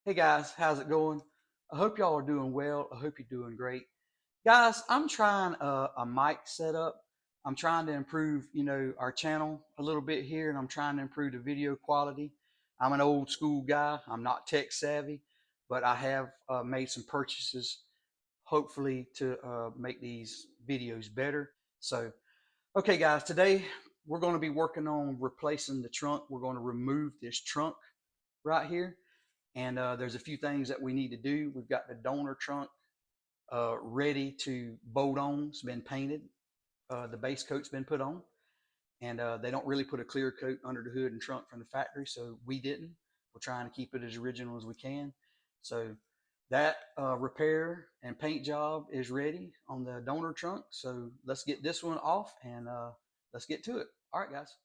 Hey guys, how's it going? I hope y'all are doing well. I hope you're doing great. Guys, I'm trying a mic setup. I'm trying to improve, our channel a little bit here, and I'm trying to improve the video quality. I'm an old school guy. I'm not tech savvy, but I have made some purchases, hopefully to make these videos better. So, okay, guys, today we're going to be working on replacing the trunk. We're going to remove this trunk right here. And there's a few things that we need to do. We've got the donor trunk ready to bolt on. It's been painted. The base coat's been put on. And they don't really put a clear coat under the hood and trunk from the factory, so we didn't. We're trying to keep it as original as we can. So that repair and paint job is ready on the donor trunk. So let's get this one off and let's get to it. All right, guys.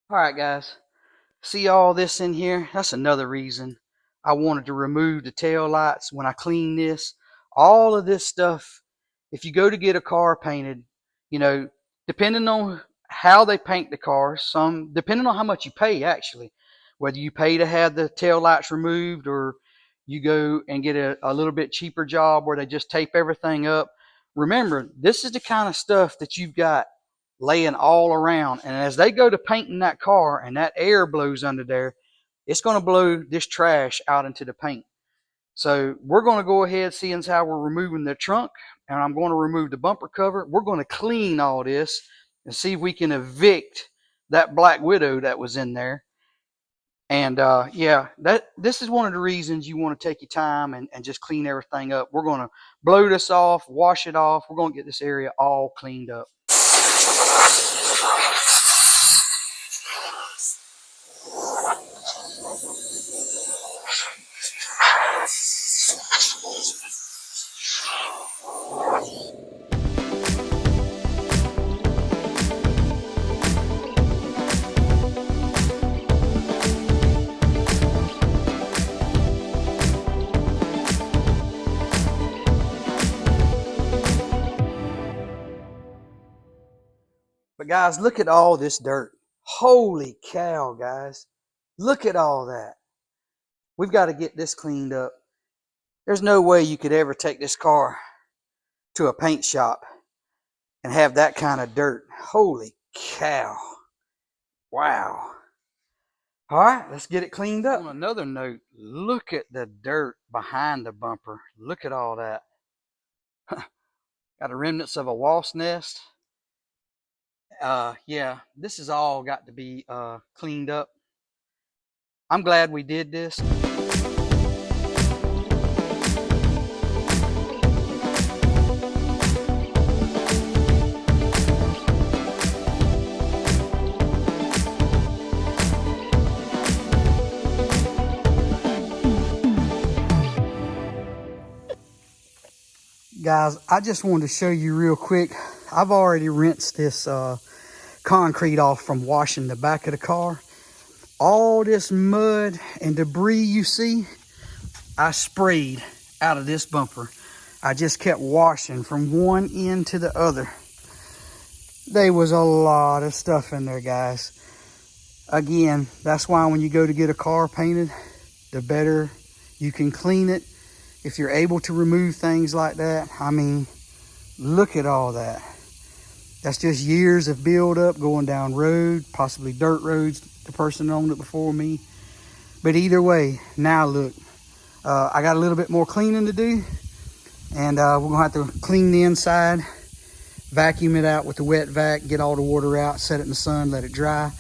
All right, guys. See all this in here? That's another reason I wanted to remove the tail lights when I clean this. All of this stuff, if you go to get a car painted, you know, depending on how they paint the car, some depending on how much you pay actually, whether you pay to have the tail lights removed or you go and get a little bit cheaper job where they just tape everything up. Remember, this is the kind of stuff that you've got laying all around. And as they go to painting that car and that air blows under there, it's going to blow this trash out into the paint. So we're going to go ahead, seeing as how we're removing the trunk, and I'm going to remove the bumper cover. We're going to clean all this and see if we can evict that Black Widow that was in there. And yeah, this is one of the reasons you want to take your time and just clean everything up. We're going to blow this off, wash it off. We're going to get this area all cleaned up. But guys, look at all this dirt. Holy cow, guys. Look at all that. We've got to get this cleaned up. There's no way you could ever take this car to a paint shop and have that kind of dirt. Holy cow. Wow. All right, let's get it cleaned up. On another note, look at the dirt behind the bumper. Look at all that. Got the remnants of a wasp nest. Yeah, this has all got to be cleaned up. I'm glad we did this. Guys, I just wanted to show you real quick. I've already rinsed this concrete off from washing the back of the car. All this mud and debris you see, I sprayed out of this bumper. I just kept washing from one end to the other. There was a lot of stuff in there, guys. Again, that's why when you go to get a car painted, the better you can clean it. If you're able to remove things like that, I mean, look at all that. That's just years of build up going down road, possibly dirt roads. The person owned it before me. But either way, now look, I got a little bit more cleaning to do, and we're gonna have to clean the inside, vacuum it out with the wet vac, get all the water out, set it in the sun, let it dry.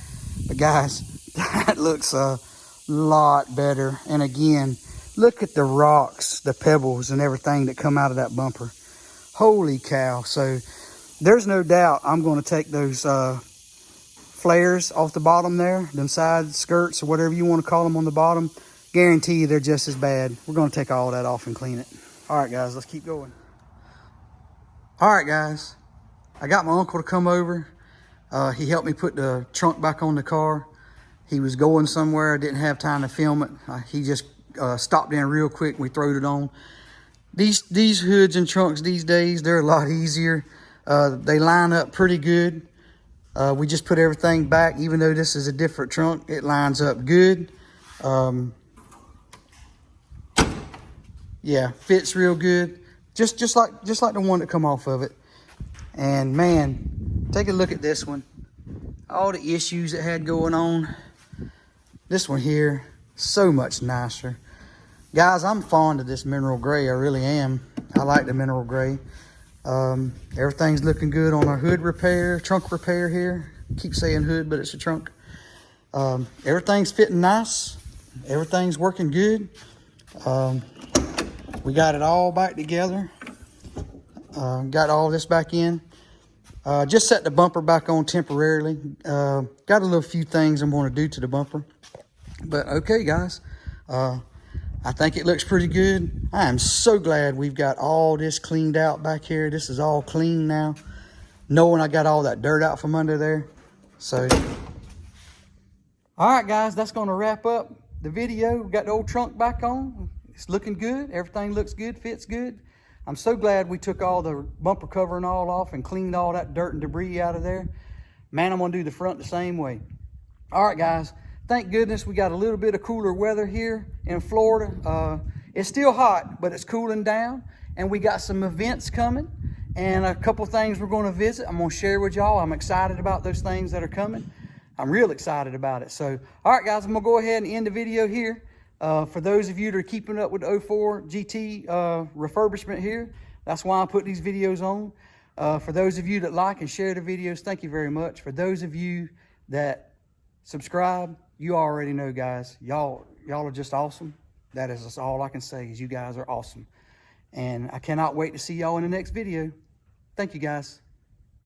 But guys, that looks a lot better. And again, look at the rocks, the pebbles and everything that come out of that bumper. Holy cow. So there's no doubt I'm going to take those flares off the bottom there, them side skirts or whatever you want to call them on the bottom. Guarantee you they're just as bad. We're going to take all that off and clean it. All right, guys, let's keep going. All right, guys, I got my uncle to come over. He helped me put the trunk back on the car. He was going somewhere. I didn't have time to film it. He just stopped in real quick and we throwed it on. These hoods and trunks these days, they're a lot easier. They line up pretty good. We just put everything back. Even though this is a different trunk, it lines up good. Yeah, fits real good. Just like the one that come off of it. And man, take a look at this one. All the issues it had going on. This one here, so much nicer. Guys, I'm fond of this mineral gray. I really am. I like the mineral gray. Everything's looking good on our hood repair, trunk repair here. Keep saying hood, but it's a trunk. Everything's fitting nice. Everything's working good. We got it all back together. Got all this back in. Just set the bumper back on temporarily. Got a little few things I'm going to do to the bumper. But okay, guys. I think it looks pretty good. I am so glad we've got all this cleaned out back here. This is all clean now. Knowing I got all that dirt out from under there. So, all right, guys, that's going to wrap up the video. We got the old trunk back on. It's looking good. Everything looks good, fits good. I'm so glad we took all the bumper cover and all off and cleaned all that dirt and debris out of there. Man, I'm going to do the front the same way. All right, guys. Thank goodness we got a little bit of cooler weather here in Florida. It's still hot, but it's cooling down. And we got some events coming and a couple things we're going to visit. I'm going to share with y'all. I'm excited about those things that are coming. I'm real excited about it. So, all right, guys, I'm going to go ahead and end the video here. For those of you that are keeping up with the 04 GT refurbishment here, that's why I put these videos on. For those of you that like and share the videos, thank you very much. For those of you that subscribe, you already know, guys. Y'all are just awesome. That is just all I can say is you guys are awesome. And I cannot wait to see y'all in the next video. Thank you, guys.